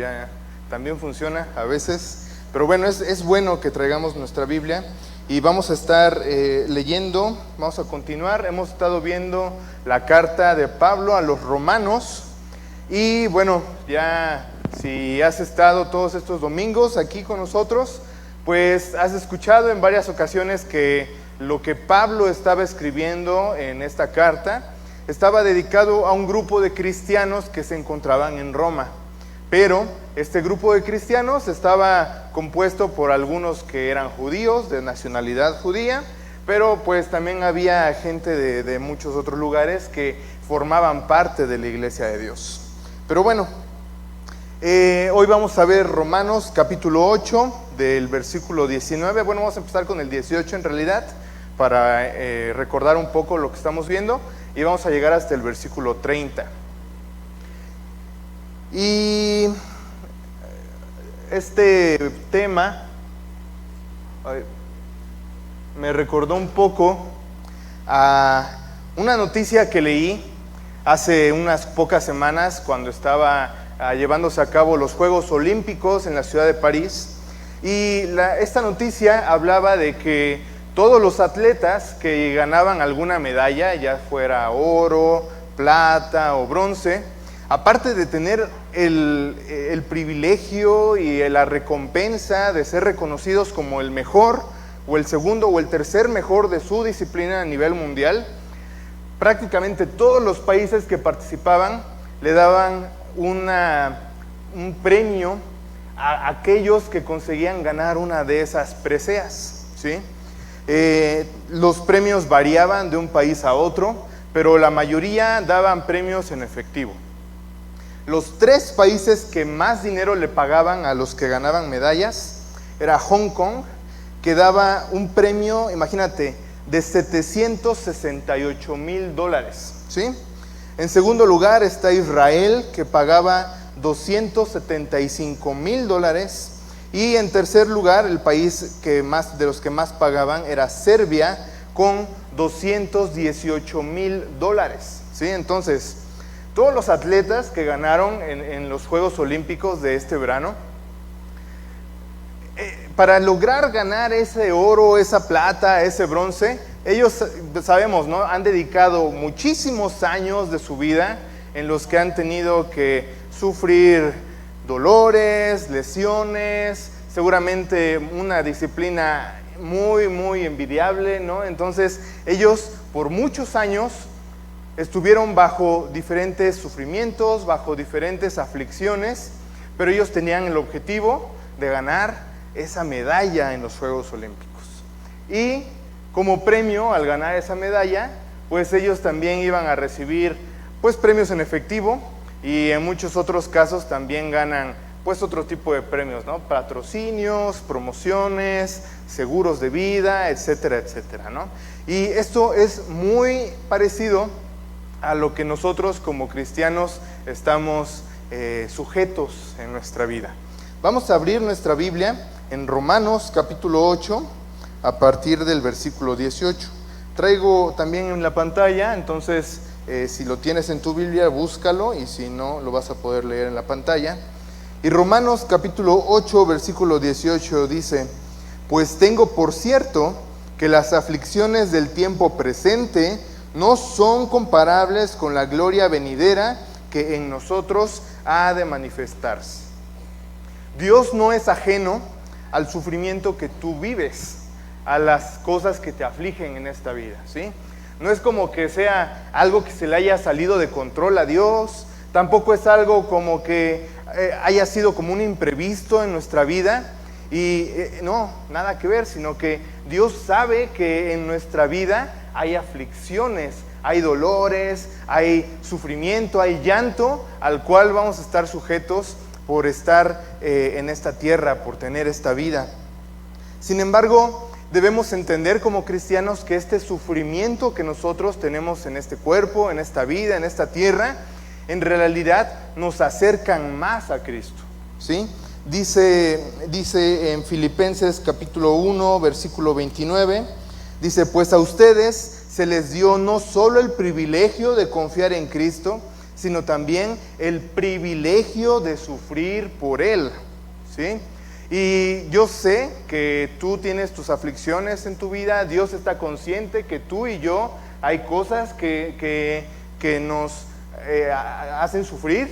ya también funciona a veces. Pero bueno, es bueno que traigamos nuestra Biblia y vamos a estar leyendo, vamos a continuar. Hemos estado viendo la carta de Pablo a los romanos y bueno, ya si has estado todos estos domingos aquí con nosotros, pues has escuchado en varias ocasiones que lo que Pablo estaba escribiendo en esta carta estaba dedicado a un grupo de cristianos que se encontraban en Roma. Pero este grupo de cristianos estaba compuesto por algunos que eran judíos, de nacionalidad judía, pero pues también había gente de muchos otros lugares que formaban parte de la iglesia de Dios. Pero bueno, hoy vamos a ver Romanos capítulo 8 del versículo 19. Bueno, vamos a empezar con el 18 en realidad, para recordar un poco lo que estamos viendo, y vamos a llegar hasta el versículo 30. Y este tema me recordó un poco a una noticia que leí hace unas pocas semanas cuando estaba llevándose a cabo los Juegos Olímpicos en la ciudad de París. Y esta noticia hablaba de que todos los atletas que ganaban alguna medalla, ya fuera oro, plata o bronce, aparte de tener el privilegio y la recompensa de ser reconocidos como el mejor, o el segundo o el tercer mejor de su disciplina a nivel mundial, prácticamente todos los países que participaban le daban un premio a aquellos que conseguían ganar una de esas preseas, ¿sí? Los premios variaban de un país a otro, pero la mayoría daban premios en efectivo. Los tres países que más dinero le pagaban a los que ganaban medallas era Hong Kong, que daba un premio, imagínate, de $768,000, ¿sí? En segundo lugar está Israel, que pagaba $275,000. Y en tercer lugar, el país de los que más pagaban era Serbia, con $218,000, ¿sí? Entonces, todos los atletas que ganaron en los Juegos Olímpicos de este verano, para lograr ganar ese oro, esa plata, ese bronce, ellos, sabemos, ¿no?, han dedicado muchísimos años de su vida en los que han tenido que sufrir dolores, lesiones, seguramente una disciplina muy, muy envidiable, ¿no? Entonces, ellos por muchos años estuvieron bajo diferentes sufrimientos, bajo diferentes aflicciones, pero ellos tenían el objetivo de ganar esa medalla en los Juegos Olímpicos. Y como premio al ganar esa medalla, pues ellos también iban a recibir pues premios en efectivo, y en muchos otros casos también ganan pues otro tipo de premios, ¿no? Patrocinios, promociones, seguros de vida, etcétera, etcétera, ¿no? Y esto es muy parecido a lo que nosotros como cristianos estamos sujetos en nuestra vida. Vamos a abrir nuestra Biblia en Romanos capítulo 8 a partir del versículo 18. Traigo también en la pantalla, entonces si lo tienes en tu Biblia, búscalo, y si no, lo vas a poder leer en la pantalla. Y Romanos capítulo 8, versículo 18 dice: pues tengo por cierto que las aflicciones del tiempo presente no son comparables con la gloria venidera que en nosotros ha de manifestarse. Dios no es ajeno al sufrimiento que tú vives, a las cosas que te afligen en esta vida, ¿sí? No es como que sea algo que se le haya salido de control a Dios, tampoco es algo como que haya sido como un imprevisto en nuestra vida, y no, nada que ver, sino que Dios sabe que en nuestra vida hay aflicciones, hay dolores, hay sufrimiento, hay llanto, al cual vamos a estar sujetos por estar en esta tierra, por tener esta vida. Sin embargo, debemos entender como cristianos que este sufrimiento que nosotros tenemos en este cuerpo, en esta vida, en esta tierra, en realidad nos acercan más a Cristo, ¿sí? Dice en Filipenses capítulo 1, versículo 29, dice: pues a ustedes se les dio no solo el privilegio de confiar en Cristo, sino también el privilegio de sufrir por Él, ¿sí? Y yo sé que tú tienes tus aflicciones en tu vida. Dios está consciente que tú y yo hay cosas que nos hacen sufrir.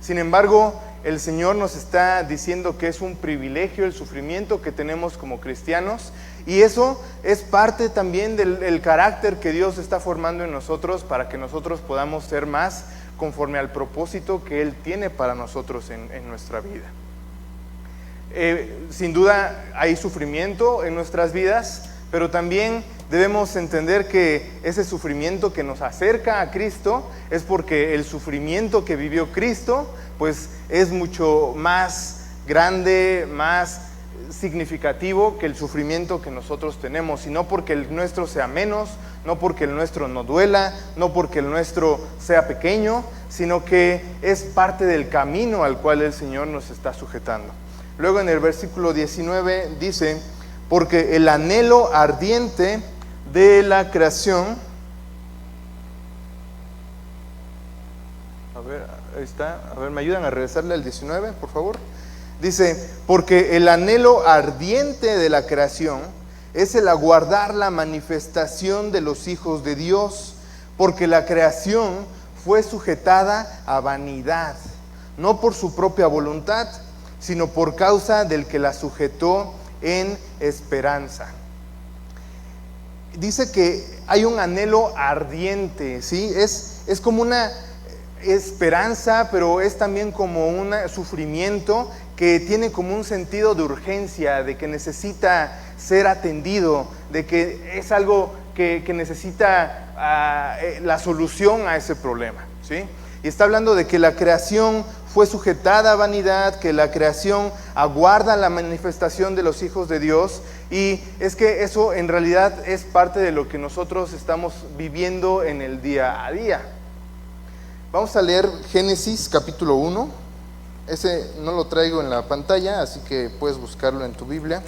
Sin embargo, el Señor nos está diciendo que es un privilegio el sufrimiento que tenemos como cristianos, y eso es parte también del carácter que Dios está formando en nosotros para que nosotros podamos ser más conforme al propósito que Él tiene para nosotros en nuestra vida. Sin duda hay sufrimiento en nuestras vidas, pero también debemos entender que ese sufrimiento que nos acerca a Cristo es porque el sufrimiento que vivió Cristo pues es mucho más grande, más significativo que el sufrimiento que nosotros tenemos, y no porque el nuestro sea menos, no porque el nuestro no duela, no porque el nuestro sea pequeño, sino que es parte del camino al cual el Señor nos está sujetando. Luego en el versículo 19 dice: porque el anhelo ardiente de la creación, a ver, ahí está, a ver, ¿me ayudan a regresarle al 19, por favor? Dice: porque el anhelo ardiente de la creación es el aguardar la manifestación de los hijos de Dios, porque la creación fue sujetada a vanidad, no por su propia voluntad, sino por causa del que la sujetó en esperanza. Dice que hay un anhelo ardiente, ¿sí? Es como una esperanza, pero es también como un sufrimiento que tiene como un sentido de urgencia, de que necesita ser atendido, de que es algo que necesita la solución a ese problema, ¿sí? Y está hablando de que la creación fue sujetada a vanidad, que la creación aguarda la manifestación de los hijos de Dios, y es que eso en realidad es parte de lo que nosotros estamos viviendo en el día a día. Vamos a leer Génesis capítulo 1, ese no lo traigo en la pantalla, así que puedes buscarlo en tu Biblia.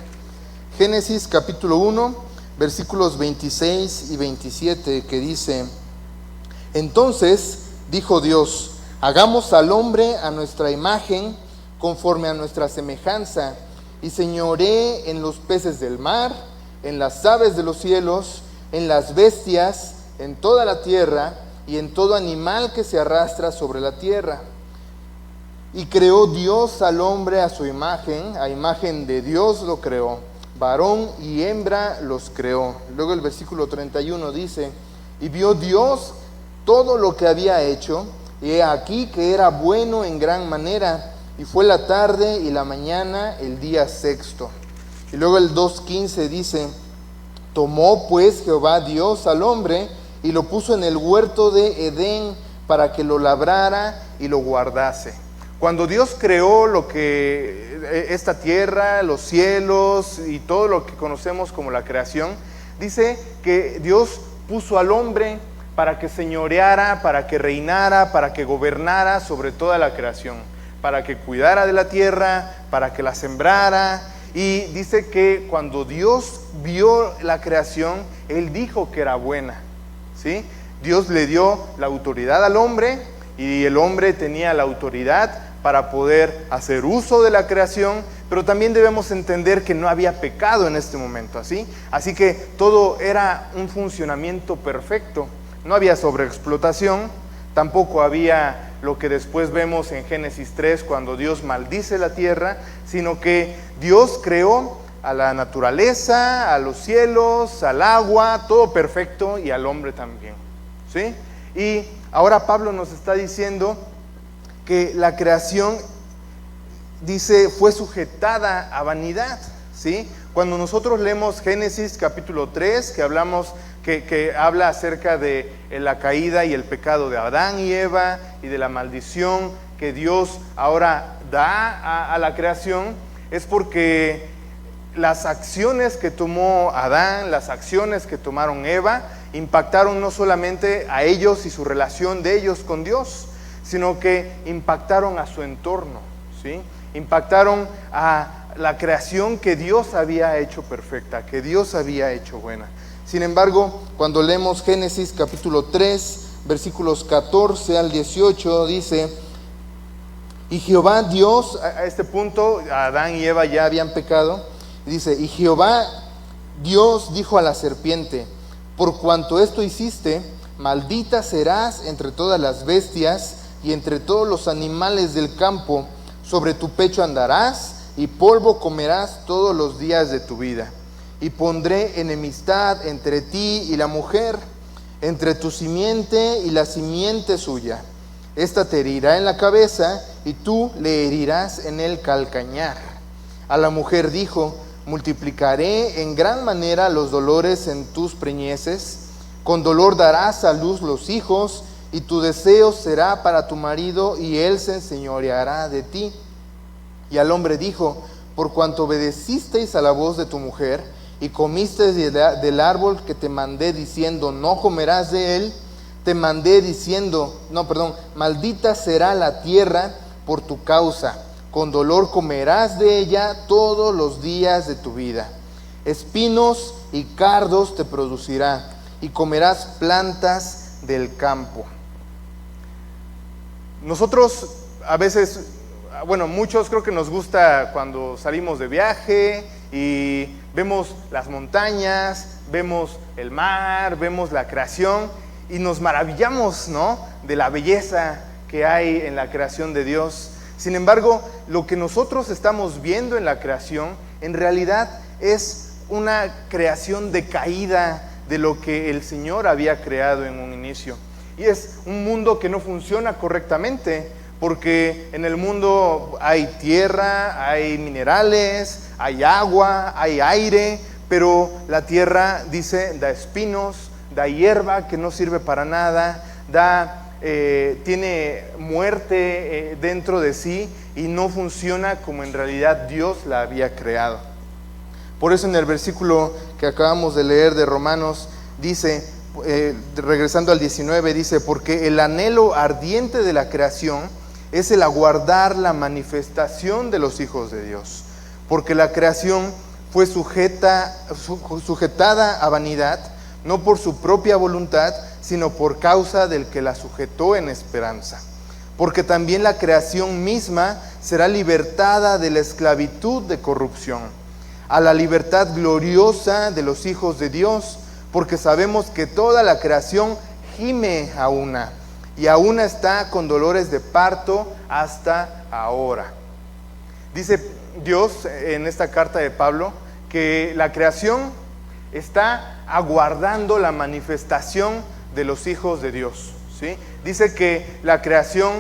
Génesis capítulo 1, versículos 26 y 27, que dice: entonces dijo Dios: hagamos al hombre a nuestra imagen, conforme a nuestra semejanza, y señoree en los peces del mar, en las aves de los cielos, en las bestias, en toda la tierra, y en todo animal que se arrastra sobre la tierra. Y creó Dios al hombre a su imagen, a imagen de Dios lo creó, varón y hembra los creó. Luego el versículo 31 dice: y vio Dios todo lo que había hecho, y he aquí que era bueno en gran manera, y fue la tarde y la mañana el día sexto. Y luego el 2:15 dice: tomó pues Jehová Dios al hombre y lo puso en el huerto de Edén para que lo labrara y lo guardase. Cuando Dios creó esta tierra, los cielos y todo lo que conocemos como la creación, dice que Dios puso al hombre para que señoreara, para que reinara, para que gobernara sobre toda la creación, para que cuidara de la tierra, para que la sembrara. Y dice que cuando Dios vio la creación, Él dijo que era buena, ¿sí? Dios le dio la autoridad al hombre, y el hombre tenía la autoridad para poder hacer uso de la creación, pero también debemos entender que no había pecado en este momento, ¿sí? Así que todo era un funcionamiento perfecto. No había sobreexplotación, tampoco había lo que después vemos en Génesis 3 cuando Dios maldice la tierra, sino que Dios creó a la naturaleza, a los cielos, al agua, todo perfecto, y al hombre también, ¿sí? Y ahora Pablo nos está diciendo que la creación, dice, fue sujetada a vanidad, ¿sí? Cuando nosotros leemos Génesis capítulo 3, que habla acerca de la caída y el pecado de Adán y Eva, y de la maldición que Dios ahora da a la creación, es porque las acciones que tomó Adán, las acciones que tomaron Eva, impactaron no solamente a ellos y su relación de ellos con Dios, sino que impactaron a su entorno, ¿sí? Impactaron a la creación que Dios había hecho perfecta, que Dios había hecho buena. Sin embargo, cuando leemos Génesis capítulo 3, versículos 14 al 18, dice: y Jehová Dios, A este punto, Adán y Eva ya habían pecado. dice, y Jehová Dios dijo a la serpiente: por cuanto esto hiciste, maldita serás entre todas las bestias y entre todos los animales del campo. Sobre tu pecho andarás y polvo comerás todos los días de tu vida. Y pondré enemistad entre ti y la mujer, entre tu simiente y la simiente suya. Esta te herirá en la cabeza y tú le herirás en el calcañar. A la mujer dijo: multiplicaré en gran manera los dolores en tus preñeces. Con dolor darás a luz los hijos, y tu deseo será para tu marido, y él se enseñoreará de ti. Y al hombre dijo: por cuanto obedecisteis a la voz de tu mujer, y comisteis del árbol que te mandé diciendo: no comerás de él, te mandé diciendo, maldita será la tierra por tu causa. Con dolor comerás de ella todos los días de tu vida. Espinos y cardos te producirá, y comerás plantas del campo. Nosotros a veces, muchos creo que nos gusta cuando salimos de viaje y vemos las montañas, vemos el mar, vemos la creación y nos maravillamos, ¿no?, de la belleza que hay en la creación de Dios. Sin embargo, lo que nosotros estamos viendo en la creación en realidad es una creación decaída de lo que el Señor había creado en un inicio. Y es un mundo que no funciona correctamente, porque en el mundo hay tierra, hay minerales, hay agua, hay aire, pero la tierra, dice, da espinos, da hierba que no sirve para nada, tiene muerte dentro de sí y no funciona como en realidad Dios la había creado. Por eso en el versículo que acabamos de leer de Romanos dice, regresando al 19, dice: porque el anhelo ardiente de la creación es el aguardar la manifestación de los hijos de Dios, porque la creación fue sujetada a vanidad, no por su propia voluntad, sino por causa del que la sujetó en esperanza. Porque también la creación misma será libertada de la esclavitud de corrupción, a la libertad gloriosa de los hijos de Dios, porque sabemos que toda la creación gime a una, y a una está con dolores de parto hasta ahora. Dice Dios en esta carta de Pablo que la creación está aguardando la manifestación de los hijos de Dios, ¿sí? Dice que la creación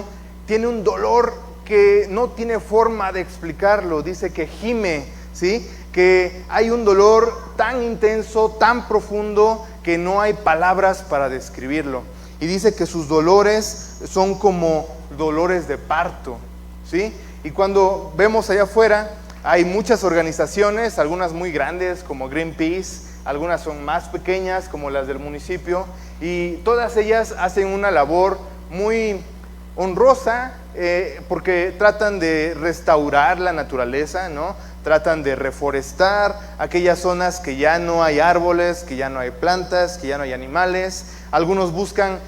tiene un dolor que no tiene forma de explicarlo. Dice que gime, ¿sí?, que hay un dolor tan intenso, tan profundo, que no hay palabras para describirlo. Y dice que sus dolores son como dolores de parto, ¿sí? Y cuando vemos allá afuera, hay muchas organizaciones, algunas muy grandes como Greenpeace, algunas son más pequeñas como las del municipio, y todas ellas hacen una labor muy honrosa porque tratan de restaurar la naturaleza, ¿no? Tratan de reforestar aquellas zonas que ya no hay árboles, que ya no hay plantas, que ya no hay animales. Algunos buscan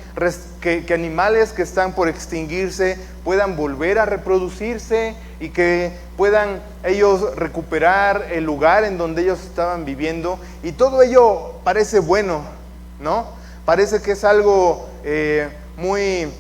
que animales que están por extinguirse puedan volver a reproducirse y que puedan ellos recuperar el lugar en donde ellos estaban viviendo. Y todo ello parece bueno, ¿no? Parece que es algo muy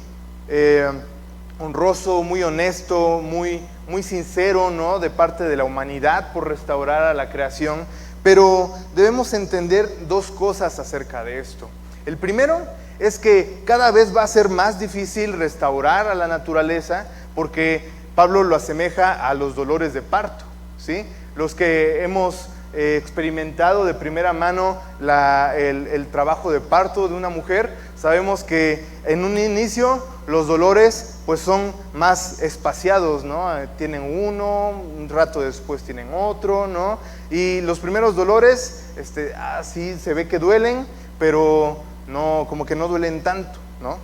honroso, muy honesto, muy sincero, ¿no?, de parte de la humanidad por restaurar a la creación. Pero debemos entender dos cosas acerca de esto. El primero es que cada vez va a ser más difícil restaurar a la naturaleza, porque Pablo lo asemeja a los dolores de parto, ¿sí? Los que hemos experimentado de primera mano el trabajo de parto de una mujer, sabemos que en un inicio los dolores pues son más espaciados, ¿no? Tienen uno, un rato después tienen otro, ¿no? Y los primeros dolores, sí se ve que duelen, pero no, como que no duelen tanto, ¿no?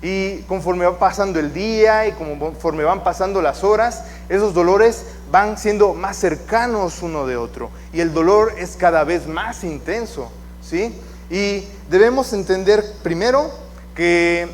Y conforme va pasando el día y conforme van pasando las horas, esos dolores van siendo más cercanos uno de otro y el dolor es cada vez más intenso, ¿sí? Y debemos entender primero que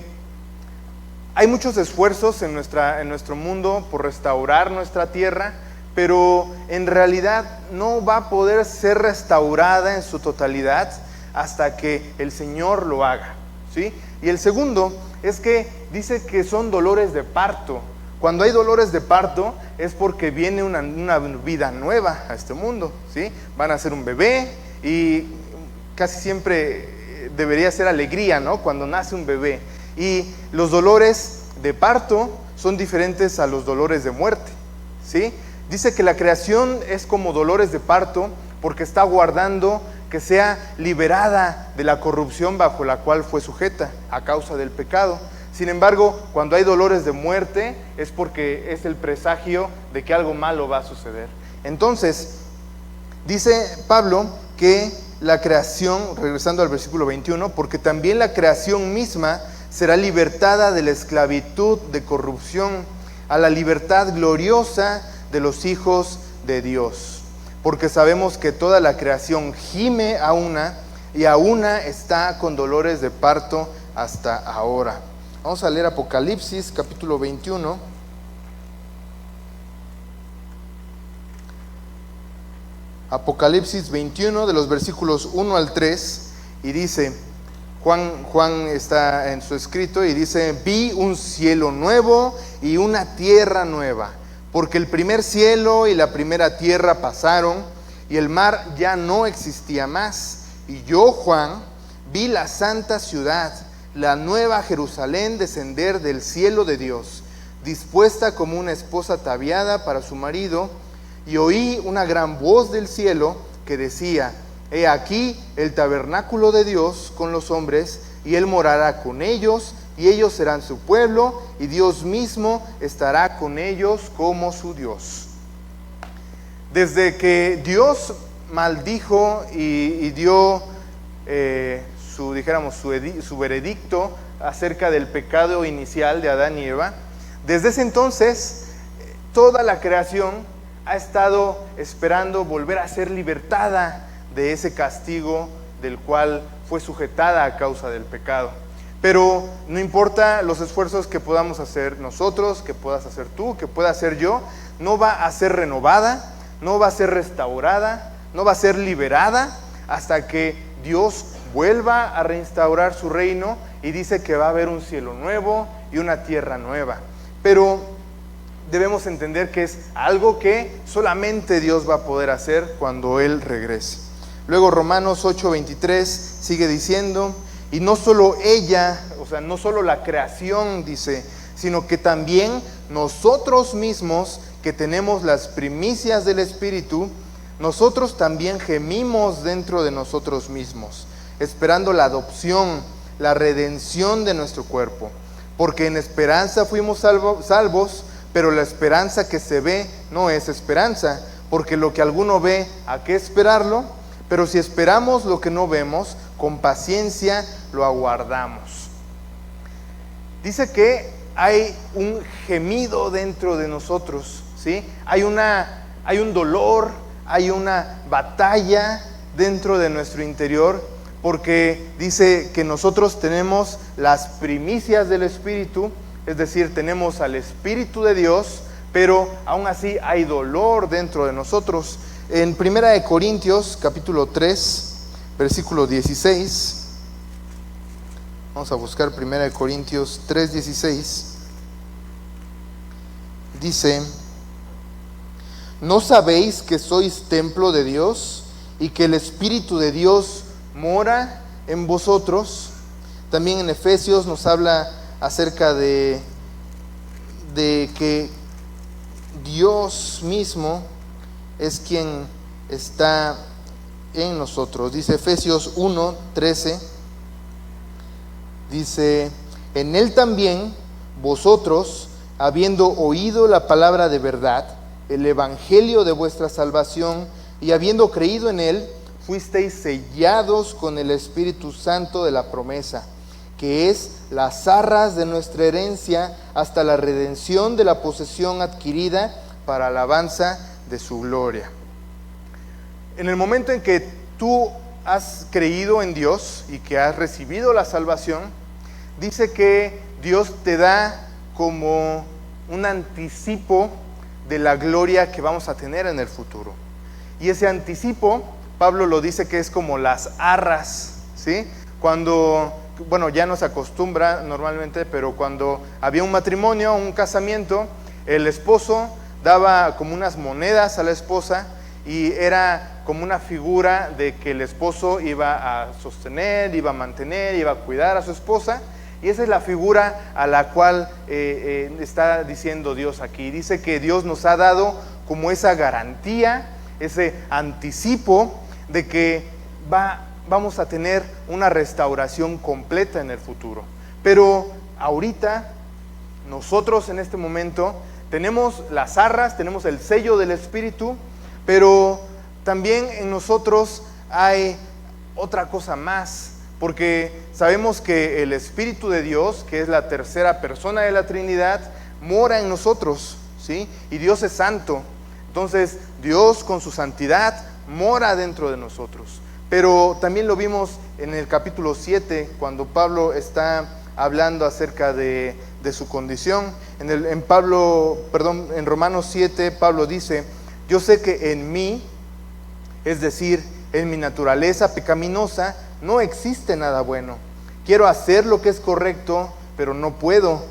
hay muchos esfuerzos en nuestro mundo por restaurar nuestra tierra, pero en realidad no va a poder ser restaurada en su totalidad hasta que el Señor lo haga, ¿sí? Y el segundo es que dice que son dolores de parto. Cuando hay dolores de parto es porque viene una vida nueva a este mundo, ¿sí? Van a ser un bebé y casi siempre debería ser alegría, ¿no? Cuando nace un bebé. Y los dolores de parto son diferentes a los dolores de muerte, ¿sí? Dice que la creación es como dolores de parto porque está aguardando que sea liberada de la corrupción bajo la cual fue sujeta a causa del pecado. Sin embargo, cuando hay dolores de muerte es porque es el presagio de que algo malo va a suceder. Entonces, dice Pablo que la creación, regresando al versículo 21, porque también la creación misma será libertada de la esclavitud de corrupción a la libertad gloriosa de los hijos de Dios. Porque sabemos que toda la creación gime a una y a una está con dolores de parto hasta ahora. Vamos a leer Apocalipsis capítulo 21. Apocalipsis 21 de los versículos 1 al 3 y dice, Juan está en su escrito y dice, vi un cielo nuevo y una tierra nueva, porque el primer cielo y la primera tierra pasaron y el mar ya no existía más. Y yo, Juan, vi la santa ciudad, la nueva Jerusalén, descender del cielo de Dios, dispuesta como una esposa ataviada para su marido, y oí una gran voz del cielo que decía, he aquí el tabernáculo de Dios con los hombres, y Él morará con ellos, y ellos serán su pueblo, y Dios mismo estará con ellos como su Dios. Desde que Dios maldijo y dio su veredicto acerca del pecado inicial de Adán y Eva, desde ese entonces toda la creación ha estado esperando volver a ser libertada de ese castigo del cual fue sujetada a causa del pecado. Pero no importa los esfuerzos que podamos hacer nosotros, que puedas hacer tú, que pueda hacer yo, no va a ser renovada, no va a ser restaurada, no va a ser liberada hasta que Dios vuelva a restaurar su reino y dice que va a haber un cielo nuevo y una tierra nueva. Pero debemos entender que es algo que solamente Dios va a poder hacer cuando Él regrese. Luego Romanos 8:23 sigue diciendo, y no solo ella, o sea, no solo la creación, dice, sino que también nosotros mismos que tenemos las primicias del Espíritu, nosotros también gemimos dentro de nosotros mismos, esperando la adopción, la redención de nuestro cuerpo. Porque en esperanza fuimos salvos, pero la esperanza que se ve no es esperanza, porque lo que alguno ve, ¿a qué esperarlo? Pero si esperamos lo que no vemos, con paciencia lo aguardamos. Dice que hay un gemido dentro de nosotros, ¿sí? Hay un dolor, hay una batalla dentro de nuestro interior, porque dice que nosotros tenemos las primicias del Espíritu, es decir, tenemos al Espíritu de Dios, pero aún así hay dolor dentro de nosotros. En 1 Corintios, capítulo 3, versículo 16, vamos a buscar 1 Corintios 3, 16, dice, ¿no sabéis que sois templo de Dios y que el Espíritu de Dios mora en vosotros? También en Efesios nos habla acerca de que Dios mismo es quien está en nosotros. Dice Efesios 1:13, dice, en Él también vosotros, habiendo oído la palabra de verdad, el evangelio de vuestra salvación, y habiendo creído en Él, fuisteis sellados con el Espíritu Santo de la promesa, que es las arras de nuestra herencia hasta la redención de la posesión adquirida para alabanza de su gloria. En el momento en que tú has creído en Dios y que has recibido la salvación, dice que Dios te da como un anticipo de la gloria que vamos a tener en el futuro. Y ese anticipo, Pablo lo dice que es como las arras, ¿sí? Cuando, bueno, ya no se acostumbra normalmente, pero cuando había un matrimonio, un casamiento, el esposo daba como unas monedas a la esposa y era como una figura de que el esposo iba a sostener, iba a mantener, iba a cuidar a su esposa. Y esa es la figura a la cual está diciendo Dios aquí. Dice que Dios nos ha dado como esa garantía, ese anticipo de que vamos a tener una restauración completa en el futuro. Pero ahorita, nosotros en este momento, tenemos las arras, tenemos el sello del Espíritu, pero también en nosotros hay otra cosa más. Porque sabemos que el Espíritu de Dios, que es la tercera persona de la Trinidad, mora en nosotros, ¿sí? Y Dios es santo. Entonces, Dios con su santidad mora dentro de nosotros. Pero también lo vimos en el capítulo 7, cuando Pablo está hablando acerca de su condición. En Romanos 7, Pablo dice: yo sé que en mí, es decir, en mi naturaleza pecaminosa, no existe nada bueno. Quiero hacer lo que es correcto, pero no puedo.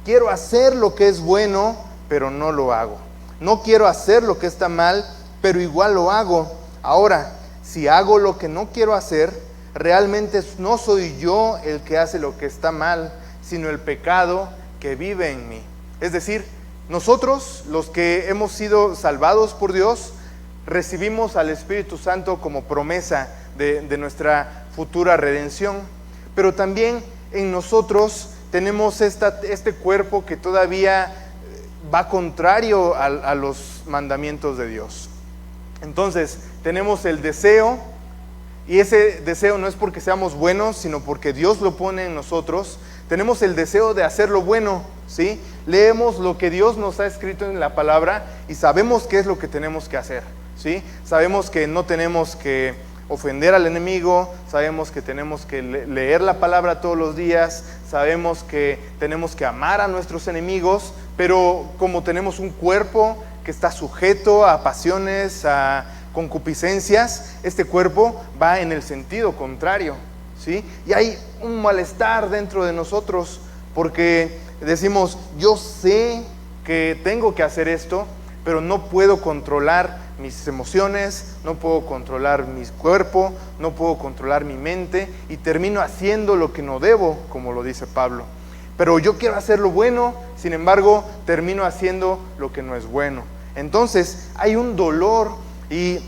Quiero hacer lo que es bueno, pero no lo hago. No quiero hacer lo que está mal, pero igual lo hago. Ahora, si hago lo que no quiero hacer, realmente no soy yo el que hace lo que está mal, sino el pecado que vive en mí. Es decir, nosotros, los que hemos sido salvados por Dios, recibimos al Espíritu Santo como promesa de nuestra futura redención, pero también en nosotros tenemos este cuerpo que todavía va contrario a los mandamientos de Dios. Entonces tenemos el deseo, y ese deseo no es porque seamos buenos, sino porque Dios lo pone en nosotros. Tenemos el deseo de hacer lo bueno, ¿sí? Leemos lo que Dios nos ha escrito en la palabra y sabemos qué es lo que tenemos que hacer, ¿sí? Sabemos que no tenemos que ofender al enemigo, sabemos que tenemos que leer la palabra todos los días, sabemos que tenemos que amar a nuestros enemigos, pero como tenemos un cuerpo que está sujeto a pasiones, a concupiscencias, este cuerpo va en el sentido contrario, ¿sí? Y hay un malestar dentro de nosotros porque decimos: yo sé que tengo que hacer esto, pero no puedo controlar mis emociones, no puedo controlar mi cuerpo, no puedo controlar mi mente, y termino haciendo lo que no debo, como lo dice Pablo. Pero yo quiero hacer lo bueno, sin embargo, termino haciendo lo que no es bueno. Entonces, hay un dolor, y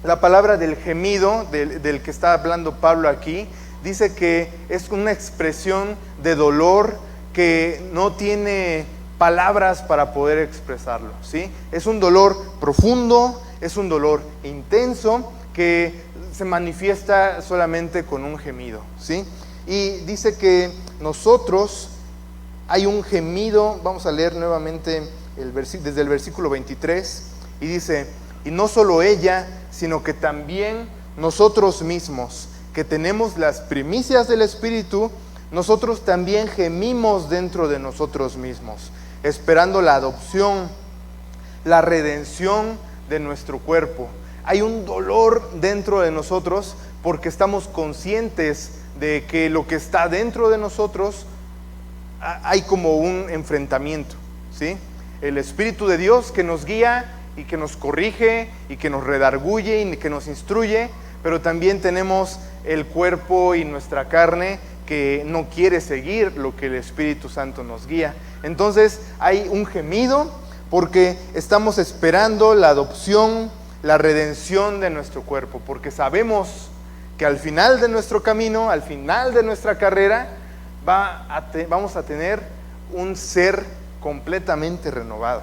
la palabra del gemido, del que está hablando Pablo aquí, dice que es una expresión de dolor que no tiene palabras para poder expresarlo, ¿sí? Es un dolor profundo, es un dolor intenso que se manifiesta solamente con un gemido, ¿sí? Y dice que nosotros hay un gemido. Vamos a leer nuevamente desde el versículo 23, y dice: y no solo ella, sino que también nosotros mismos, que tenemos las primicias del Espíritu, nosotros también gemimos dentro de nosotros mismos, esperando la adopción, la redención de nuestro cuerpo. Hay un dolor dentro de nosotros porque estamos conscientes de que lo que está dentro de nosotros hay como un enfrentamiento, ¿sí? El Espíritu de Dios que nos guía y que nos corrige y que nos redarguye y que nos instruye, pero también tenemos el cuerpo y nuestra carne que no quiere seguir lo que el Espíritu Santo nos guía. Entonces hay un gemido porque estamos esperando la adopción, la redención de nuestro cuerpo, porque sabemos que al final de nuestro camino, al final de nuestra carrera, vamos a tener un ser completamente renovado.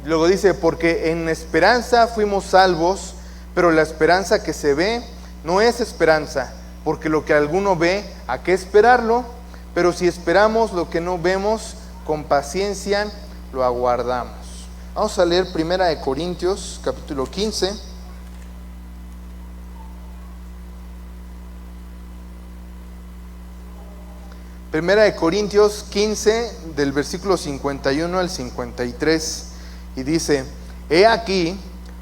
Luego dice: porque en esperanza fuimos salvos, pero la esperanza que se ve no es esperanza, porque lo que alguno ve, ¿a qué esperarlo? Pero si esperamos lo que no vemos, con paciencia lo aguardamos. Vamos a leer 1 Corintios, capítulo 15. Primera de Corintios 15, del versículo 51 al 53, y dice: he aquí,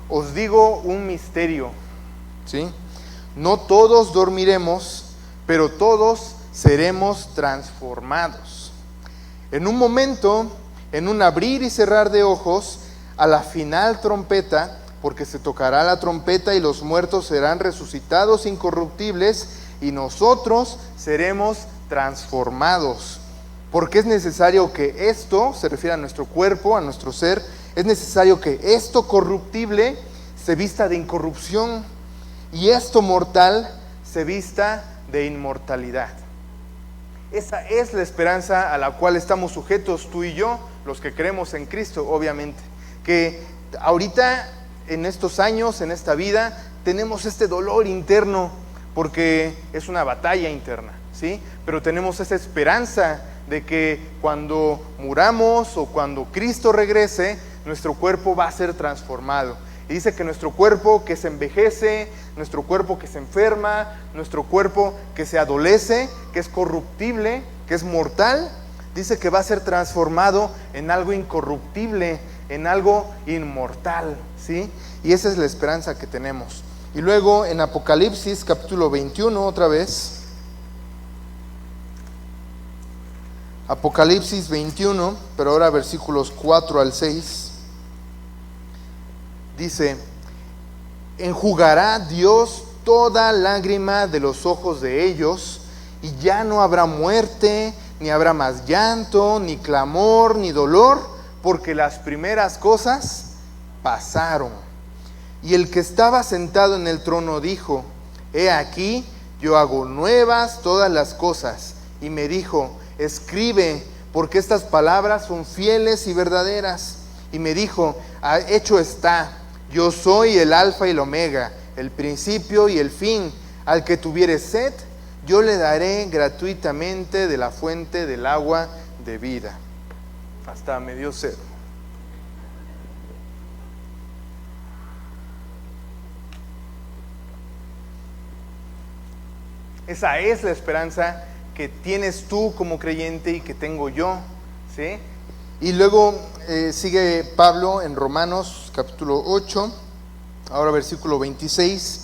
os digo un misterio. ¿sí? No todos dormiremos, pero todos seremos transformados. En un momento, en un abrir y cerrar de ojos, a la final trompeta, porque se tocará la trompeta y los muertos serán resucitados incorruptibles y nosotros seremos transformados. Porque es necesario que esto, se refiere a nuestro cuerpo, a nuestro ser, es necesario que esto corruptible se vista de incorrupción y esto mortal se vista de inmortalidad. Esa es la esperanza a la cual estamos sujetos tú y yo, los que creemos en Cristo, obviamente. Que ahorita, en estos años, en esta vida, tenemos este dolor interno porque es una batalla interna, ¿sí? Pero tenemos esa esperanza de que cuando muramos o cuando Cristo regrese, nuestro cuerpo va a ser transformado. Y dice que nuestro cuerpo que se envejece, nuestro cuerpo que se enferma, nuestro cuerpo que se adolece, que es corruptible, que es mortal, dice que va a ser transformado en algo incorruptible, en algo inmortal, ¿sí? Y esa es la esperanza que tenemos. Y luego en Apocalipsis capítulo 21 otra vez, Apocalipsis 21, pero ahora versículos 4 al 6, dice: enjugará Dios toda lágrima de los ojos de ellos, y ya no habrá muerte, ni habrá más llanto, ni clamor, ni dolor, porque las primeras cosas pasaron. Y el que estaba sentado en el trono dijo: he aquí, yo hago nuevas todas las cosas. Y me dijo: escribe, porque estas palabras son fieles y verdaderas. Y me dijo: hecho está, yo soy el alfa y el omega, el principio y el fin. Al que tuviere sed, yo le daré gratuitamente de la fuente del agua de vida. Hasta me dio sed. Esa es la esperanza que tienes tú como creyente y que tengo yo, ¿sí? Y luego sigue Pablo en Romanos capítulo 8, ahora versículo 26,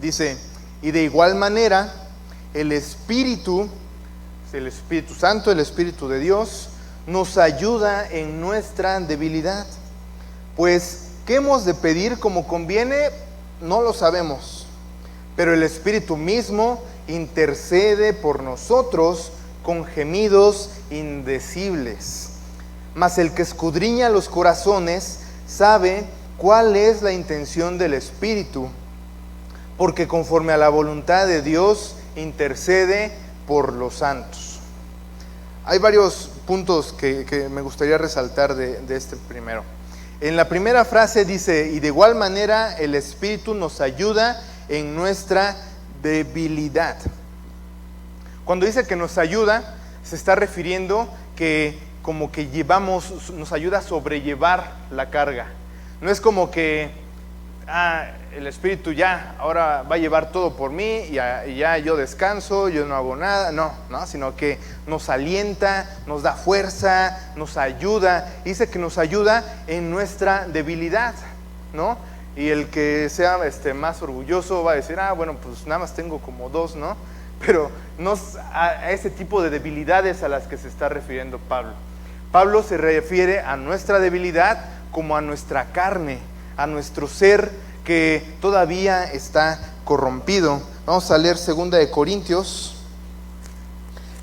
dice: y de igual manera el Espíritu Santo, el Espíritu de Dios, nos ayuda en nuestra debilidad. Pues, ¿qué hemos de pedir como conviene? No lo sabemos, pero el Espíritu mismo intercede por nosotros con gemidos indecibles. Mas el que escudriña los corazones sabe cuál es la intención del Espíritu, porque conforme a la voluntad de Dios intercede por los santos. Hay varios puntos que me gustaría resaltar de este primero. En la primera frase dice: y de igual manera el Espíritu nos ayuda en nuestra debilidad. Cuando dice que nos ayuda, se está refiriendo que como que nos ayuda a sobrellevar la carga. No es como que el Espíritu ya ahora va a llevar todo por mí y ya yo descanso, yo no hago nada, no, sino que nos alienta, nos da fuerza, nos ayuda. Dice que nos ayuda en nuestra debilidad, ¿no? Y el que sea más orgulloso va a decir: bueno, pues nada más tengo como 2, ¿no? Pero no a ese tipo de debilidades a las que se está refiriendo Pablo. Pablo se refiere a nuestra debilidad como a nuestra carne, a nuestro ser que todavía está corrompido. Vamos a leer 2 de Corintios.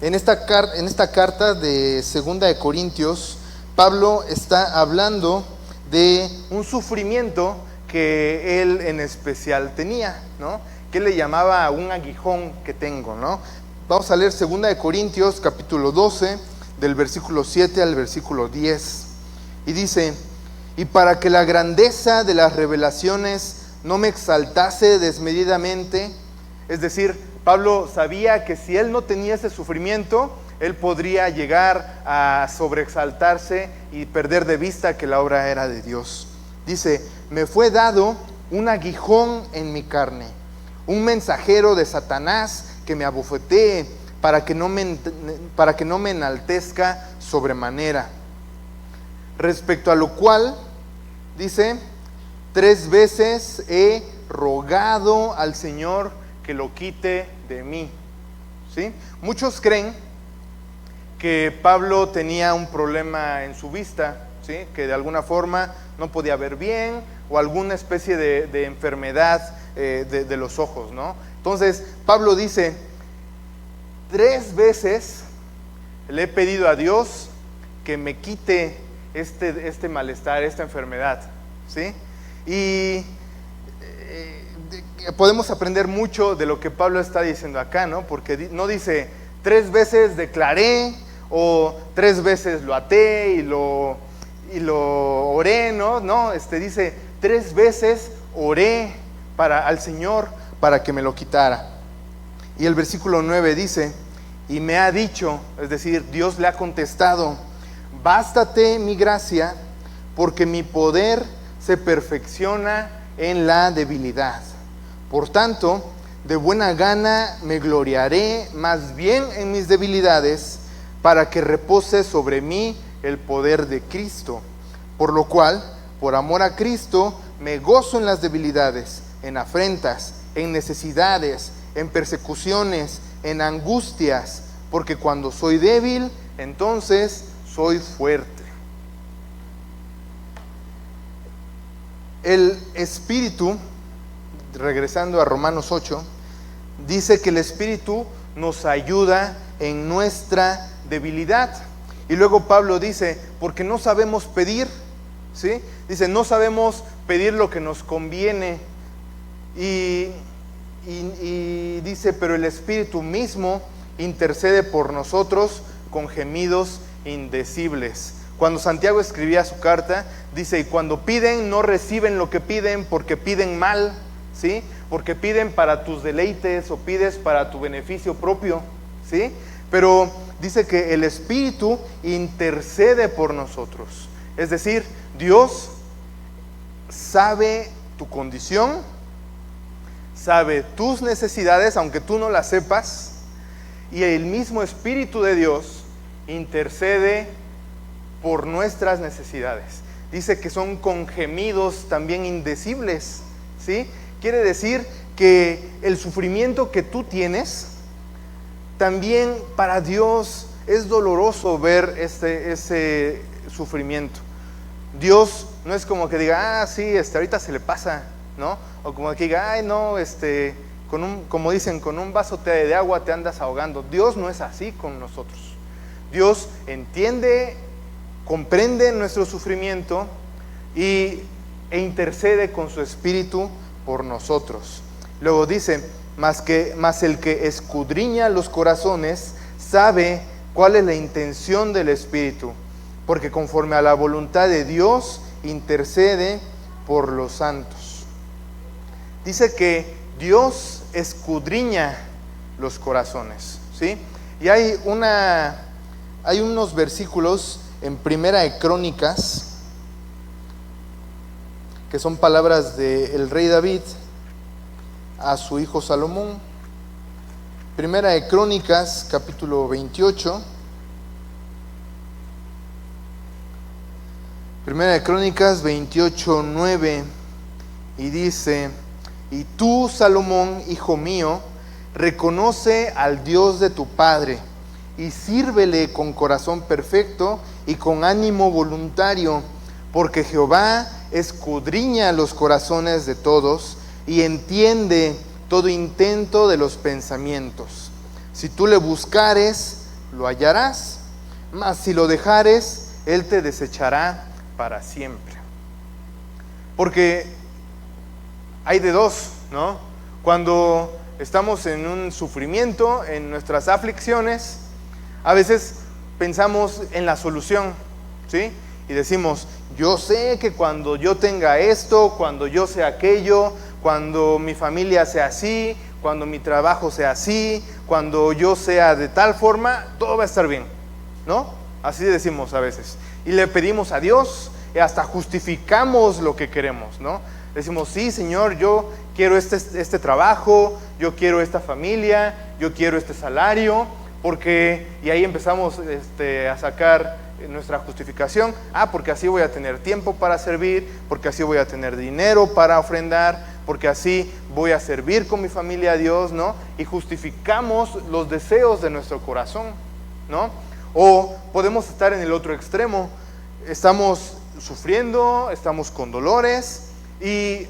En esta carta de 2 de Corintios, Pablo está hablando de un sufrimiento que él en especial tenía, ¿no? Que él le llamaba un aguijón que tengo, ¿no? Vamos a leer 2 de Corintios capítulo 12, del versículo 7 al versículo 10. Y dice: y para que la grandeza de las revelaciones no me exaltase desmedidamente. Es decir, Pablo sabía que si él no tenía ese sufrimiento, él podría llegar a sobreexaltarse y perder de vista que la obra era de Dios. Dice: me fue dado un aguijón en mi carne, un mensajero de Satanás que me abofetee, para que no me enaltezca sobremanera. Respecto a lo cual, dice, 3 veces he rogado al Señor que lo quite de mí. ¿Sí? Muchos creen que Pablo tenía un problema en su vista, ¿sí? Que de alguna forma no podía ver bien, o alguna especie de enfermedad de los ojos, ¿no? Entonces, Pablo dice, 3 veces le he pedido a Dios que me quite este malestar, esta enfermedad, ¿sí? Y podemos aprender mucho de lo que Pablo está diciendo acá, ¿no? Porque no dice 3 veces declaré, o 3 veces lo até y lo oré, ¿no? No, dice 3 veces oré al Señor para que me lo quitara. Y el versículo 9 dice, y me ha dicho, es decir, Dios le ha contestado, bástate mi gracia, porque mi poder se perfecciona en la debilidad. Por tanto, de buena gana me gloriaré más bien en mis debilidades, para que repose sobre mí el poder de Cristo. Por lo cual, por amor a Cristo, me gozo en las debilidades, en afrentas, en necesidades, en persecuciones, en angustias, porque cuando soy débil, entonces soy fuerte. El Espíritu, regresando a Romanos 8, dice que el Espíritu nos ayuda en nuestra debilidad. Y luego Pablo dice, porque no sabemos pedir, ¿sí? Dice, no sabemos pedir lo que nos conviene. Y dice, pero el Espíritu mismo intercede por nosotros con gemidos indecibles. Cuando Santiago escribía su carta, dice, y cuando piden no reciben lo que piden porque piden mal, ¿sí? Porque piden para tus deleites o pides para tu beneficio propio, ¿sí? Pero dice que el Espíritu intercede por nosotros. Es decir, Dios sabe tu condición, sabe tus necesidades, aunque tú no las sepas, y el mismo Espíritu de Dios intercede por nuestras necesidades. Dice que son con gemidos también indecibles, ¿sí? Quiere decir que el sufrimiento que tú tienes, también para Dios es doloroso ver ese sufrimiento. Dios no es como que diga, sí, ahorita se le pasa, ¿no? O como que diga, ay, no, como dicen, con un vaso de agua te andas ahogando. Dios no es así con nosotros. Dios entiende, comprende nuestro sufrimiento e intercede con su Espíritu por nosotros. Luego dice, mas el que escudriña los corazones sabe cuál es la intención del Espíritu, porque conforme a la voluntad de Dios intercede por los santos. Dice que Dios escudriña los corazones, ¿sí? Y hay unos versículos en Primera de Crónicas que son palabras del rey David a su hijo Salomón. Primera de Crónicas, capítulo 28. Primera de Crónicas 28, 9, y dice, y tú, Salomón, hijo mío, reconoce al Dios de tu padre, y sírvele con corazón perfecto y con ánimo voluntario, porque Jehová escudriña los corazones de todos, y entiende todo intento de los pensamientos. Si tú le buscares, lo hallarás, mas si lo dejares, él te desechará para siempre. Porque hay de dos, ¿no? Cuando estamos en un sufrimiento, en nuestras aflicciones, a veces pensamos en la solución, ¿sí? Y decimos, yo sé que cuando yo tenga esto, cuando yo sea aquello, cuando mi familia sea así, cuando mi trabajo sea así, cuando yo sea de tal forma, todo va a estar bien, ¿no? Así decimos a veces. Y le pedimos a Dios y hasta justificamos lo que queremos, ¿no? Decimos, sí, Señor, yo quiero este trabajo, yo quiero esta familia, yo quiero este salario, Y ahí empezamos a sacar nuestra justificación. Porque así voy a tener tiempo para servir, porque así voy a tener dinero para ofrendar, porque así voy a servir con mi familia a Dios, ¿no? Y justificamos los deseos de nuestro corazón, ¿no? O podemos estar en el otro extremo. Estamos sufriendo, estamos con dolores y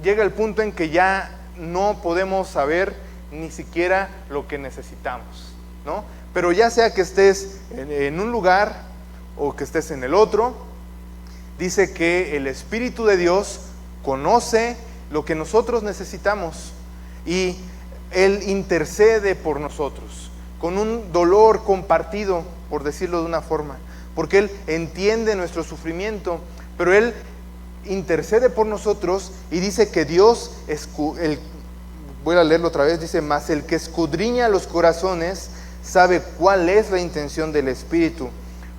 llega el punto en que ya no podemos saber ni siquiera lo que necesitamos, ¿no? Pero ya sea que estés en un lugar o que estés en el otro, dice que el Espíritu de Dios conoce lo que nosotros necesitamos y Él intercede por nosotros con un dolor compartido, por decirlo de una forma, porque Él entiende nuestro sufrimiento, pero Él intercede por nosotros y dice que Dios, voy a leerlo otra vez, dice: mas el que escudriña los corazones sabe cuál es la intención del Espíritu,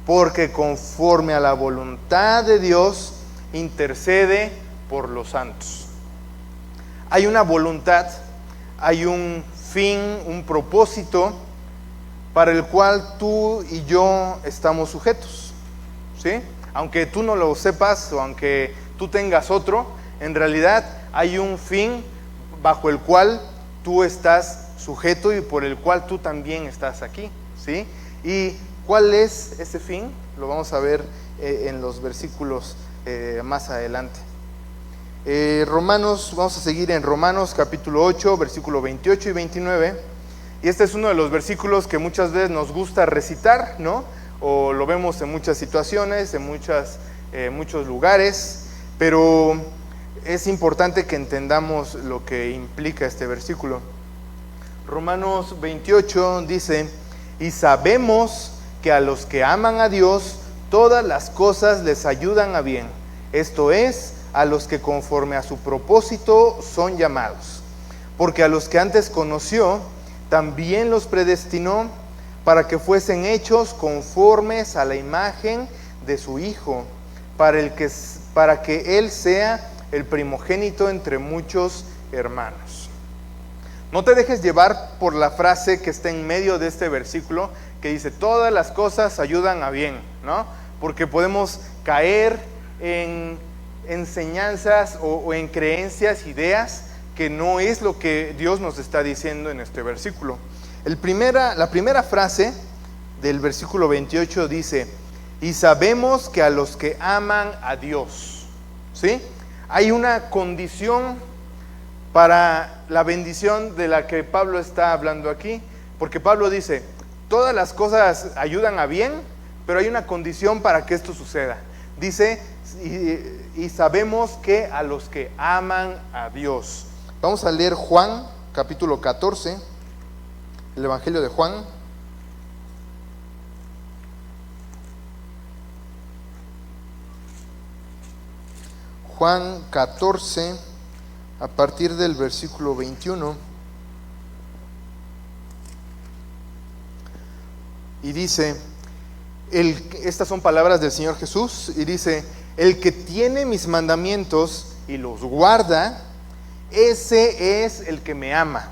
porque conforme a la voluntad de Dios intercede por los santos. Hay una voluntad, hay un fin, un propósito para el cual tú y yo estamos sujetos, ¿sí? Aunque tú no lo sepas o aunque tú tengas otro, en realidad hay un fin bajo el cual tú estás sujeto y por el cual tú también estás aquí, ¿sí? ¿Y cuál es ese fin? Lo vamos a ver en los versículos más adelante. Vamos a seguir en Romanos capítulo 8, versículo 28 y 29. Y este es uno de los versículos que muchas veces nos gusta recitar, ¿no? O lo vemos en muchas situaciones, en muchos lugares, pero es importante que entendamos lo que implica este versículo. Romanos 28 dice: y sabemos que a los que aman a Dios, todas las cosas les ayudan a bien. Esto es, a los que conforme a su propósito son llamados. Porque a los que antes conoció, también los predestinó para que fuesen hechos conformes a la imagen de su Hijo, para que Él sea el primogénito entre muchos hermanos. No te dejes llevar por la frase que está en medio de este versículo, que dice: todas las cosas ayudan a bien, ¿no? Porque podemos caer en enseñanzas o en creencias, ideas, que no es lo que Dios nos está diciendo en este versículo. La primera frase del versículo 28 dice: y sabemos que a los que aman a Dios, ¿sí? Hay una condición para la bendición de la que Pablo está hablando aquí, porque Pablo dice: todas las cosas ayudan a bien, pero hay una condición para que esto suceda. Dice: y sabemos que a los que aman a Dios. Vamos a leer Juan capítulo 14, el Evangelio de Juan. Juan 14, a partir del versículo 21. Y dice, estas son palabras del Señor Jesús, y dice: el que tiene mis mandamientos y los guarda, ese es el que me ama.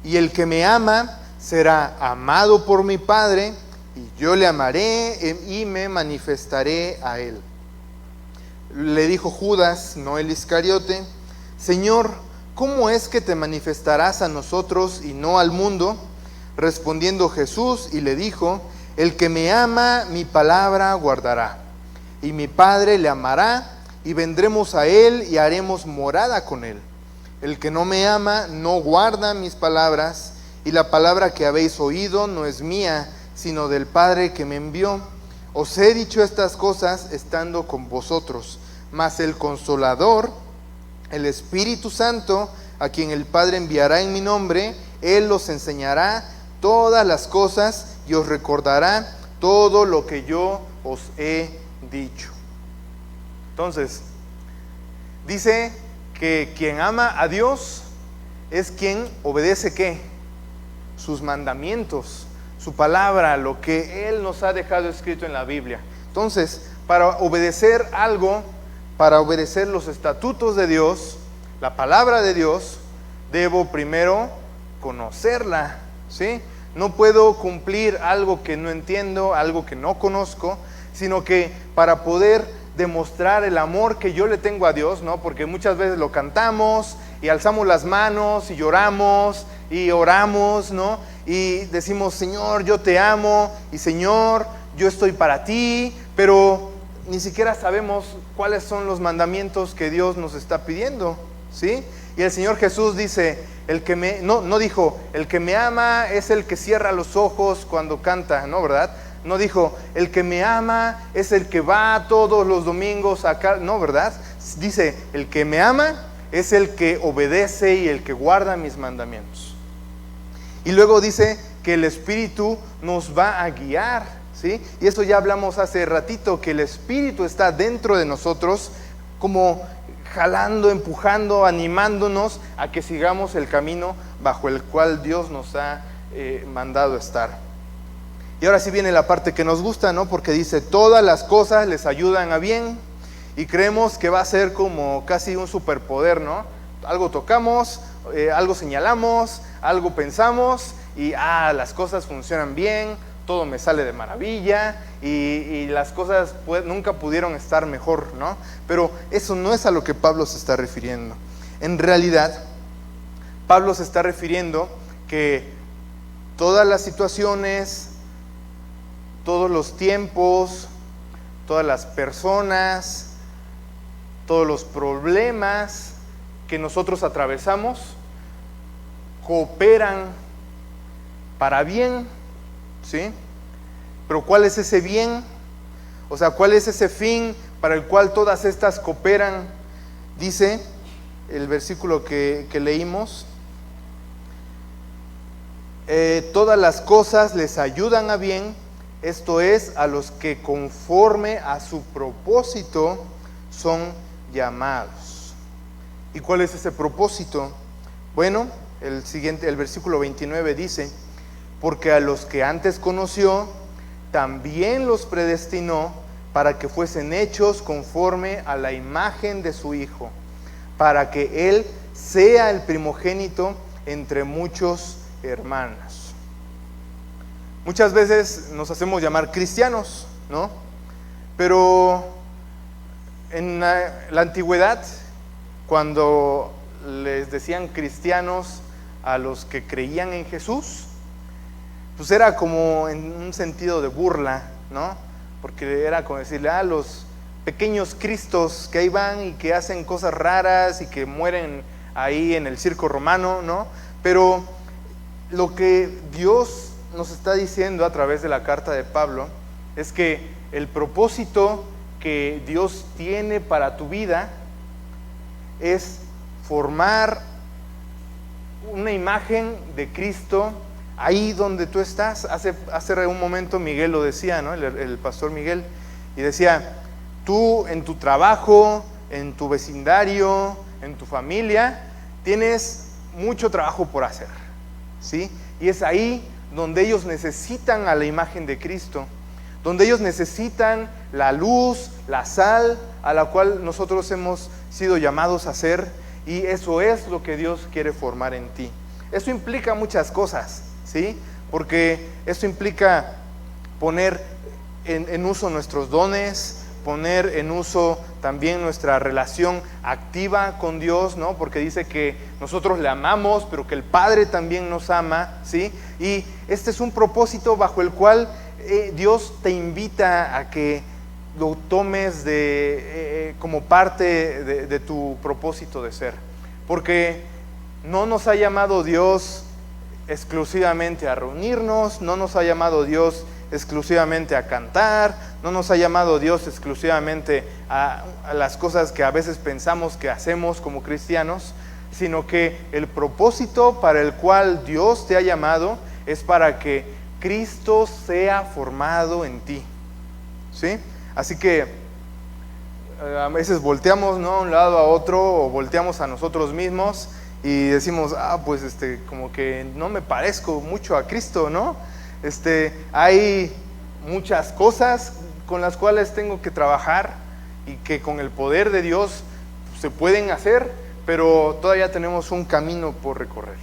Y el que me ama será amado por mi Padre, y yo le amaré y me manifestaré a él. Le dijo Judas, no el Iscariote: Señor, ¿cómo es que te manifestarás a nosotros y no al mundo? Respondiendo Jesús y le dijo: el que me ama, mi palabra guardará, y mi Padre le amará, y vendremos a él y haremos morada con él. El que no me ama no guarda mis palabras, y la palabra que habéis oído no es mía, sino del Padre que me envió. Os he dicho estas cosas estando con vosotros, mas el Consolador, el Espíritu Santo, a quien el Padre enviará en mi nombre, Él os enseñará todas las cosas y os recordará todo lo que yo os he dicho. Entonces, dice que quien ama a Dios es quien obedece ¿qué? Sus mandamientos, su palabra, lo que Él nos ha dejado escrito en la Biblia. Entonces, para obedecer algo, para obedecer los estatutos de Dios, la palabra de Dios, debo primero conocerla, ¿sí? No puedo cumplir algo que no entiendo, algo que no conozco, sino que para poder demostrar el amor que yo le tengo a Dios, ¿no? Porque muchas veces lo cantamos y alzamos las manos y lloramos y oramos, ¿no? Y decimos, Señor, yo te amo, y Señor, yo estoy para ti, pero ni siquiera sabemos cuáles son los mandamientos que Dios nos está pidiendo, ¿sí? Y el Señor Jesús dice, no dijo, el que me ama es el que cierra los ojos cuando canta, ¿no? ¿Verdad? No dijo, el que me ama es el que va todos los domingos acá, no, ¿verdad? Dice, el que me ama es el que obedece y el que guarda mis mandamientos. Y luego dice que el Espíritu nos va a guiar, ¿sí? Y eso ya hablamos hace ratito, que el Espíritu está dentro de nosotros como jalando, empujando, animándonos a que sigamos el camino bajo el cual Dios nos ha mandado estar. Y ahora sí viene la parte que nos gusta, ¿no? Porque dice, todas las cosas les ayudan a bien, y creemos que va a ser como casi un superpoder, ¿no? Algo tocamos, algo señalamos, algo pensamos, y las cosas funcionan bien, todo me sale de maravilla, y las cosas nunca pudieron estar mejor, ¿no? Pero eso no es a lo que Pablo se está refiriendo. En realidad, Pablo se está refiriendo que todas las situaciones, todos los tiempos, todas las personas, todos los problemas que nosotros atravesamos cooperan para bien, ¿sí? Pero ¿cuál es ese bien? O sea, ¿cuál es ese fin para el cual todas estas cooperan? Dice el versículo que leímos, todas las cosas les ayudan a bien, esto es, a los que conforme a su propósito son llamados. ¿Y cuál es ese propósito? Bueno, el versículo 29 dice, porque a los que antes conoció, también los predestinó para que fuesen hechos conforme a la imagen de su Hijo, para que Él sea el primogénito entre muchos hermanos. Muchas veces nos hacemos llamar cristianos, ¿no? Pero en la antigüedad, cuando les decían cristianos a los que creían en Jesús, pues era como en un sentido de burla, ¿no? Porque era como decirle, los pequeños cristos que ahí van y que hacen cosas raras y que mueren ahí en el circo romano, ¿no? Pero lo que Dios nos está diciendo a través de la carta de Pablo es que el propósito que Dios tiene para tu vida es formar una imagen de Cristo ahí donde tú estás. Hace un momento Miguel lo decía, ¿no? El pastor Miguel, y decía, tú en tu trabajo, en tu vecindario, en tu familia, tienes mucho trabajo por hacer, ¿sí? Y es ahí donde ellos necesitan a la imagen de Cristo, donde ellos necesitan la luz, la sal, a la cual nosotros hemos sido llamados a ser, y eso es lo que Dios quiere formar en ti. Eso implica muchas cosas, ¿sí? Porque eso implica poner en uso nuestros dones, poner en uso también nuestra relación activa con Dios, ¿no? Porque dice que nosotros le amamos, pero que el Padre también nos ama, ¿sí? Y este es un propósito bajo el cual Dios te invita a que lo tomes como parte de tu propósito de ser. Porque no nos ha llamado Dios exclusivamente a reunirnos, no nos ha llamado Dios exclusivamente a cantar, no nos ha llamado Dios exclusivamente a las cosas que a veces pensamos que hacemos como cristianos, sino que el propósito para el cual Dios te ha llamado es para que Cristo sea formado en ti, ¿sí? Así que a veces volteamos, ¿no?, a un lado a otro, o volteamos a nosotros mismos y decimos, pues como que no me parezco mucho a Cristo, ¿no? Hay muchas cosas con las cuales tengo que trabajar y que con el poder de Dios se pueden hacer, pero todavía tenemos un camino por recorrer.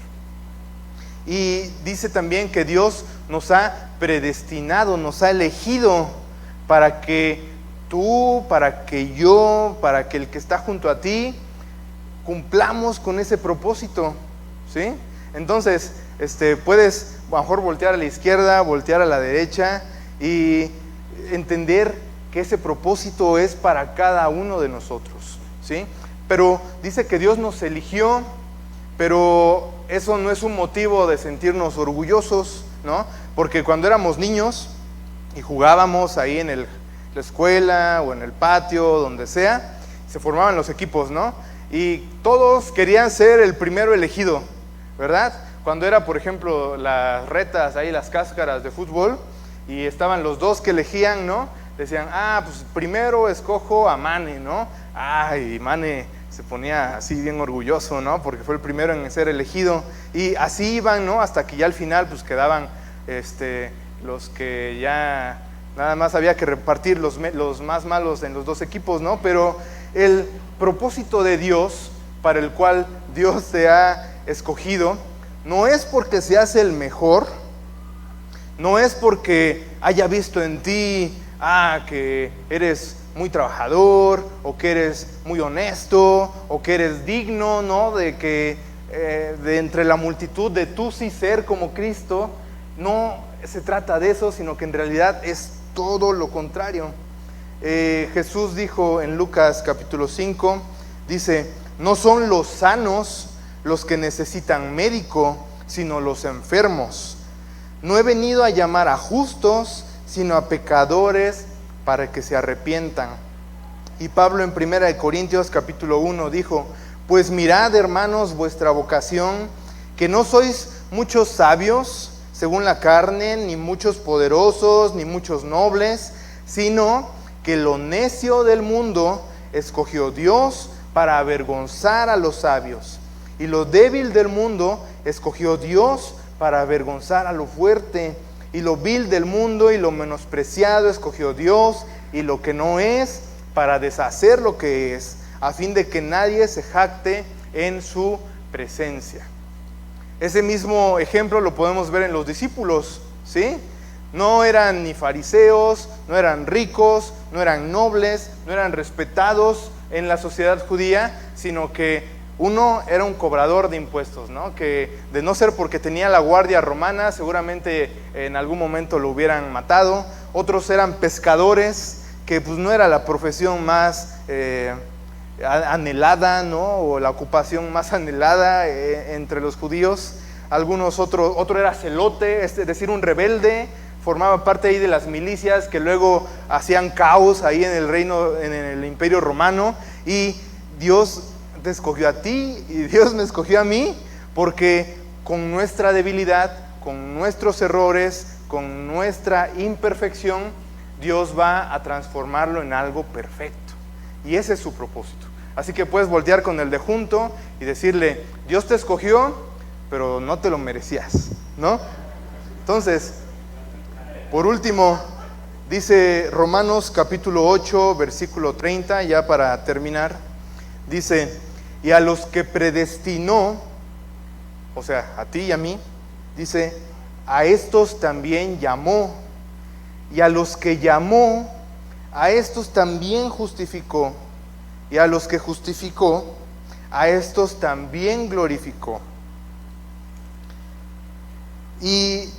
Y dice también que Dios nos ha predestinado, nos ha elegido para que tú, para que yo, para que el que está junto a ti, cumplamos con ese propósito, ¿sí? Entonces, puedes a lo mejor voltear a la izquierda, voltear a la derecha y entender que ese propósito es para cada uno de nosotros, ¿sí? Pero dice que Dios nos eligió, pero eso no es un motivo de sentirnos orgullosos, ¿no? Porque cuando éramos niños y jugábamos ahí en la escuela o en el patio, donde sea, se formaban los equipos, ¿no? Y todos querían ser el primero elegido, ¿verdad? Cuando era, por ejemplo, las retas, ahí las cáscaras de fútbol, y estaban los dos que elegían, ¿no? Decían, pues primero escojo a Mane, ¿no? Y Mane se ponía así bien orgulloso, ¿no? Porque fue el primero en ser elegido. Y así iban, ¿no? Hasta que ya al final pues quedaban los que ya nada más había que repartir los más malos en los dos equipos, ¿no? Pero el propósito de Dios, para el cual Dios te ha escogido, no es porque seas el mejor, no es porque haya visto en ti, que eres muy trabajador, o que eres muy honesto, o que eres digno, ¿no? De que de entre la multitud de tú sí ser como Cristo. No se trata de eso, sino que en realidad es todo lo contrario. Jesús dijo en Lucas capítulo 5, dice, no son los sanos los que necesitan médico, sino los enfermos. No he venido a llamar a justos, sino a pecadores para que se arrepientan. Y Pablo en 1 Corintios capítulo 1 dijo, pues mirad, hermanos, vuestra vocación, que no sois muchos sabios según la carne, ni muchos poderosos, ni muchos nobles, sino que lo necio del mundo escogió Dios para avergonzar a los sabios, y lo débil del mundo escogió Dios para avergonzar a lo fuerte, y lo vil del mundo y lo menospreciado escogió Dios, y lo que no es, para deshacer lo que es, a fin de que nadie se jacte en su presencia. Ese mismo ejemplo lo podemos ver en los discípulos, ¿sí? No eran ni fariseos, no eran ricos, no eran nobles, no eran respetados en la sociedad judía, sino que uno era un cobrador de impuestos, ¿no? Que de no ser porque tenía la guardia romana, seguramente en algún momento lo hubieran matado. Otros eran pescadores, que pues no era la profesión más anhelada, ¿no? O la ocupación más anhelada entre los judíos. Otro era celote, es decir, un rebelde, formaba parte ahí de las milicias que luego hacían caos ahí en el reino, en el imperio romano. Y Dios te escogió a ti y Dios me escogió a mí, porque con nuestra debilidad, con nuestros errores, con nuestra imperfección, Dios va a transformarlo en algo perfecto. Y ese es su propósito. Así que puedes voltear con el de junto y decirle, Dios te escogió, pero no te lo merecías, ¿no? Entonces, por último, dice Romanos capítulo 8, versículo 30, ya para terminar, dice, y a los que predestinó, o sea, a ti y a mí, dice, a estos también llamó, y a los que llamó, a estos también justificó, y a los que justificó, a estos también glorificó. Y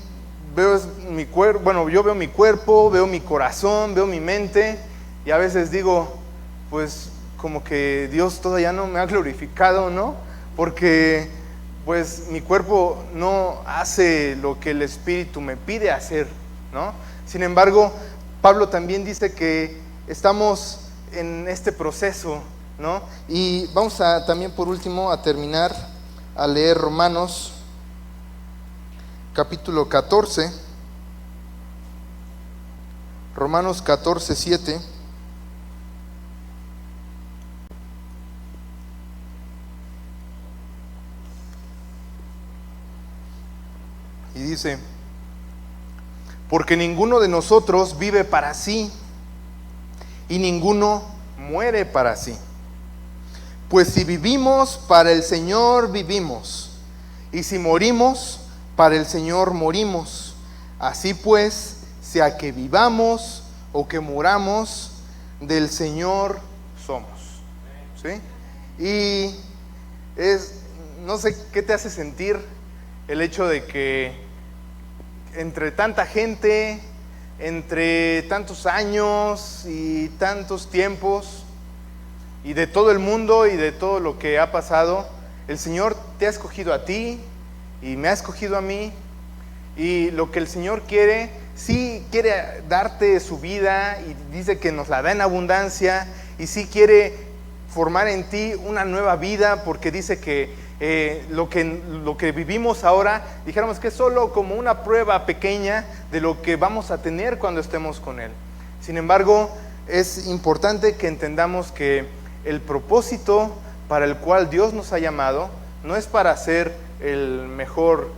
veo mi cuerpo, bueno, yo veo mi cuerpo, veo mi corazón, veo mi mente, y a veces digo, pues como que Dios todavía no me ha glorificado, ¿no? Porque pues mi cuerpo no hace lo que el Espíritu me pide hacer, ¿no? Sin embargo, Pablo también dice que estamos en este proceso, ¿no? Y vamos a también por último a terminar a leer Romanos capítulo 14, Romanos 14, 7. Y dice, porque ninguno de nosotros vive para sí, y ninguno muere para sí. Pues si vivimos, para el Señor vivimos, y si morimos, para el Señor morimos. Así pues, sea que vivamos o que muramos, del Señor somos. ¿Sí? Y no sé qué te hace sentir el hecho de que entre tanta gente, entre tantos años y tantos tiempos, y de todo el mundo y de todo lo que ha pasado, el Señor te ha escogido a ti y me ha escogido a mí, y lo que el Señor quiere, sí quiere darte su vida y dice que nos la da en abundancia, y sí quiere formar en ti una nueva vida, porque dice que lo que vivimos ahora, dijéramos que es solo como una prueba pequeña de lo que vamos a tener cuando estemos con Él. Sin embargo, es importante que entendamos que el propósito para el cual Dios nos ha llamado no es para ser el mejor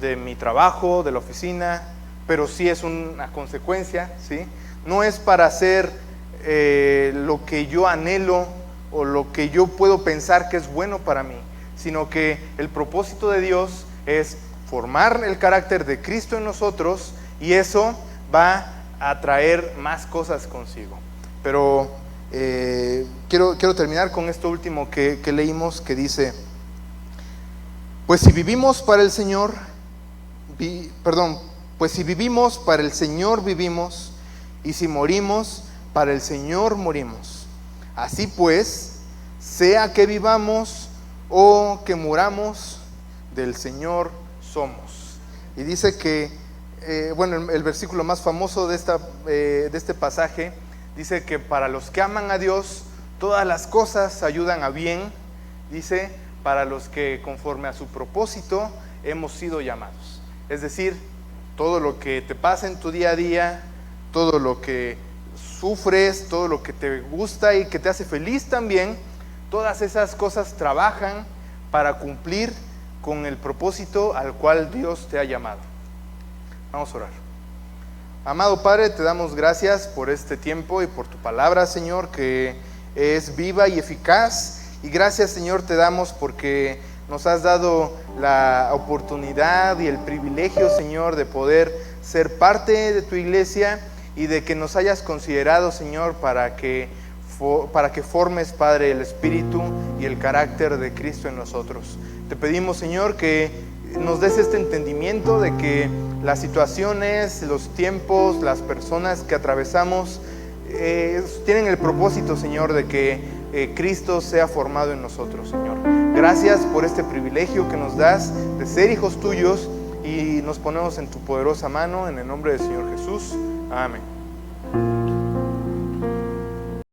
de mi trabajo, de la oficina, pero sí es una consecuencia, ¿sí? No es para ser lo que yo anhelo o lo que yo puedo pensar que es bueno para mí, sino que el propósito de Dios es formar el carácter de Cristo en nosotros, y eso va a traer más cosas consigo. Pero quiero terminar con esto último que leímos, que dice: pues si vivimos para el Señor, pues si vivimos para el Señor vivimos, y si morimos para el Señor morimos. Así pues, sea que vivamos o que muramos, del Señor somos. Y dice que, el versículo más famoso de este pasaje, dice que para los que aman a Dios, todas las cosas ayudan a bien, dice, para los que conforme a su propósito hemos sido llamados. Es decir, todo lo que te pasa en tu día a día, todo lo que sufres, todo lo que te gusta y que te hace feliz también, todas esas cosas trabajan para cumplir con el propósito al cual Dios te ha llamado. Vamos a orar. Amado Padre, te damos gracias por este tiempo y por tu palabra, Señor, que es viva y eficaz. Y gracias, Señor, te damos porque nos has dado la oportunidad y el privilegio, Señor, de poder ser parte de tu iglesia y de que nos hayas considerado, Señor, para que formes, Padre, el espíritu y el carácter de Cristo en nosotros. Te pedimos, Señor, que nos des este entendimiento de que las situaciones, los tiempos, las personas que atravesamos tienen el propósito, Señor, de que Cristo sea formado en nosotros, Señor. Gracias por este privilegio que nos das de ser hijos tuyos, y nos ponemos en tu poderosa mano, en el nombre del Señor Jesús. Amén.